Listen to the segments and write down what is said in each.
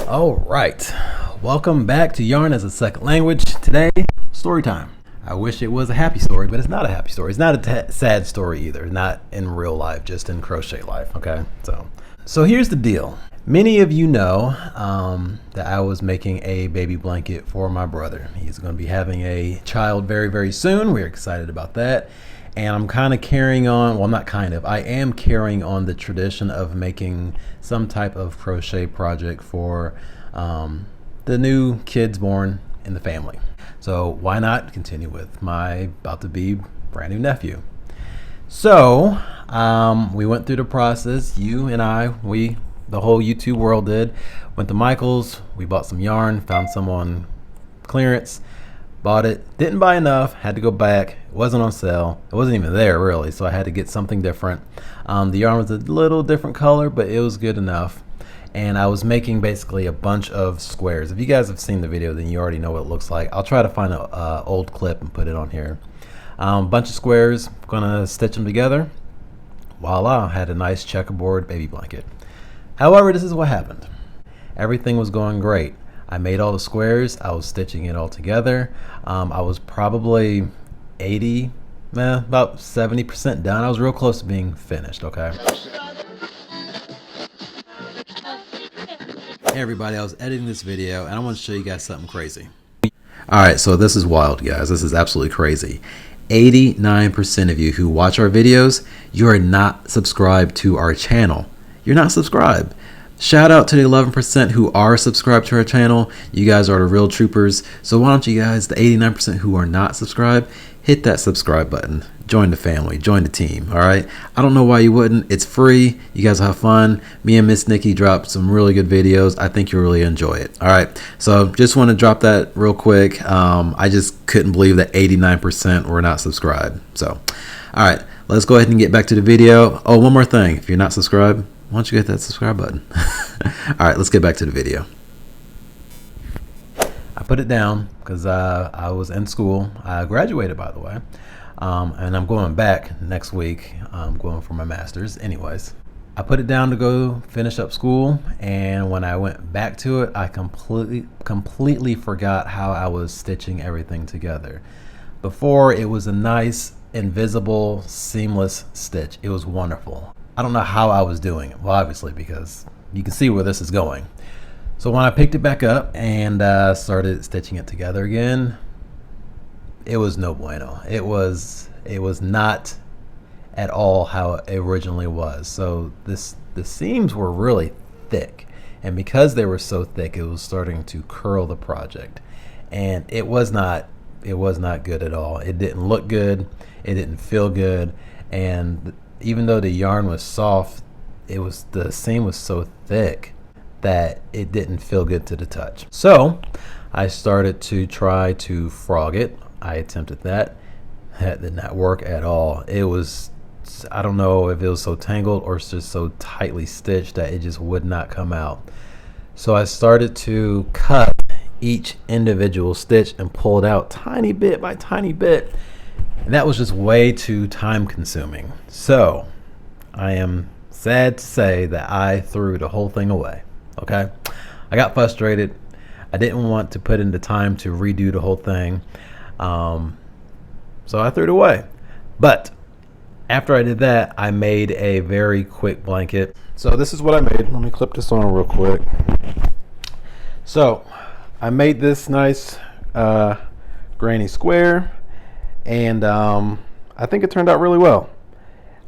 All right, welcome back to Yarn as a Second Language. Today, story time. I wish it was a happy story, but it's not a happy story. It's not a sad story either. Not in real life, just in crochet life. Okay, so here's the deal. Many of you know that I was making a baby blanket for my brother. He's going to be having a child very, very soon. We're excited about that. And I'm kind of carrying on, well, not kind of, I am carrying on the tradition of making some type of crochet project for the new kids born in the family. So why not continue with my about to be brand new nephew? So we went through the process, you and I, the whole YouTube world did. Went to Michael's, we bought some yarn, found some on clearance, bought it, didn't buy enough, had to go back. It wasn't on sale. It wasn't even there really, so I had to get something different. The yarn was a little different color, but it was good enough. And I was making basically a bunch of squares. If you guys have seen the video, then you already know what it looks like. I'll try to find an old clip and put it on here. Bunch of squares, gonna stitch them together. Voila, had a nice checkerboard baby blanket. However, this is what happened. Everything was going great. I made all the squares, I was stitching it all together. I was probably about 70% done. I was real close to being finished, okay? Hey everybody, I was editing this video and I want to show you guys something crazy. Alright, so this is wild, guys. This is absolutely crazy. 89% of you who watch our videos, you are not subscribed to our channel. You're not subscribed. Shout out to the 11% who are subscribed to our channel. You guys are the real troopers. So why don't you guys, the 89% who are not subscribed, hit that subscribe button. Join the family, join the team, all right? I don't know why you wouldn't. It's free. You guys have fun. Me and Miss Nikki dropped some really good videos. I think you'll really enjoy it, all right? So just want to drop that real quick. I just couldn't believe that 89% were not subscribed. So, all right, let's go ahead and get back to the video. Oh, one more thing. If you're not subscribed, why don't you hit that subscribe button? All right, let's get back to the video. I put it down because I was in school. I graduated, by the way, and I'm going back next week. I'm going for my master's. Anyways, I put it down to go finish up school, and when I went back to it, I completely forgot how I was stitching everything together. Before, it was a nice, invisible, seamless stitch. It was wonderful. I don't know how I was doing it. Well, obviously, because you can see where this is going. So when I picked it back up and started stitching it together again, it was no bueno. It was not at all how it originally was. So the seams were really thick, and because they were so thick, it was starting to curl the project, and it was not good at all. It didn't look good. It didn't feel good, and even though the yarn was soft, the seam was so thick that it didn't feel good to the touch. So I started to try to frog it. I attempted that. That did not work at all. It was, I don't know if it was so tangled or it's just so tightly stitched that it just would not come out. So I started to cut each individual stitch and pull it out tiny bit by tiny bit. And that was just way too time consuming. So I am sad to say that I threw the whole thing away. Okay, I got frustrated. I didn't want to put in the time to redo the whole thing. So I threw it away. But after I did that, I made a very quick blanket. So this is what I made. Let me clip this on real quick. So I made this nice granny square. And I think it turned out really well.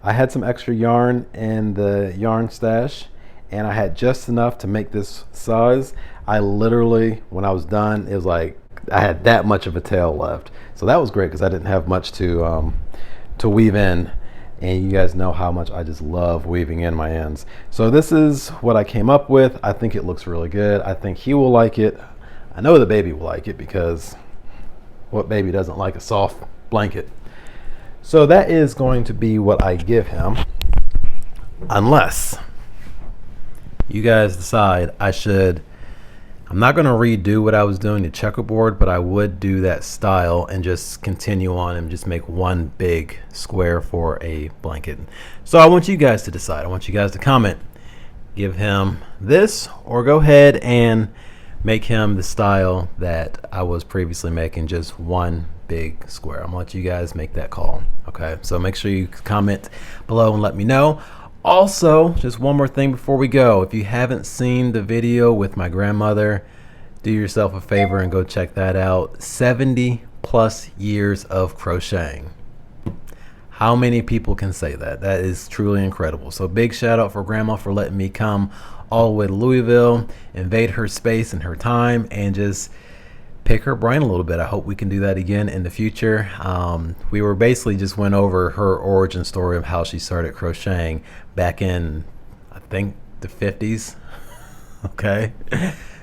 I had some extra yarn in the yarn stash, and I had just enough to make this size. I literally, when I was done, it was like I had that much of a tail left. So that was great because I didn't have much to weave in. And you guys know how much I just love weaving in my ends. So this is what I came up with. I think it looks really good. I think he will like it. I know the baby will like it, because what baby doesn't like a soft blanket? So that is going to be what I give him, unless you guys decide I'm not going to redo what I was doing the checkerboard, but I would do that style and just continue on and just make one big square for a blanket. So I want you guys to decide. I want you guys to comment, give him this, or go ahead and make him the style that I was previously making, just one big square. I'm gonna let you guys make that call. Okay, so make sure you comment below and let me know. Also, just one more thing before we go. If you haven't seen the video with my grandmother, do yourself a favor and go check that out. 70 plus years of crocheting. How many people can say that? That is truly incredible. So big shout out for Grandma for letting me come all the way to Louisville, invade her space and her time, and just pick her brain a little bit. I hope we can do that again in the future. We were basically just went over her origin story of how she started crocheting back in, I think, the 50s. Okay.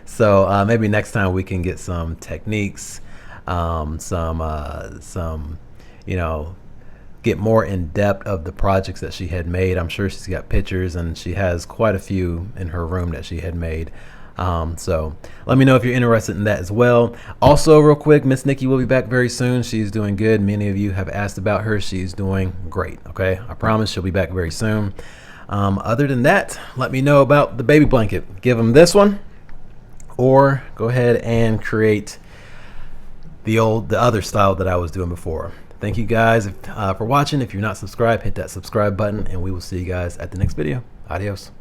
So maybe next time we can get some techniques, some, you know, get more in depth of the projects that she had made. I'm sure she's got pictures, and she has quite a few in her room that she had made. So let me know if you're interested in that as well. Also, real quick, Miss Nikki will be back very soon. She's doing good. Many of you have asked about her. She's doing great. Okay, I promise she'll be back very soon. Other than that, let me know about the baby blanket. Give them this one, or go ahead and create the other style that I was doing before. Thank you guys for watching. If you're not subscribed, hit that subscribe button, and we will see you guys at the next video. Adios.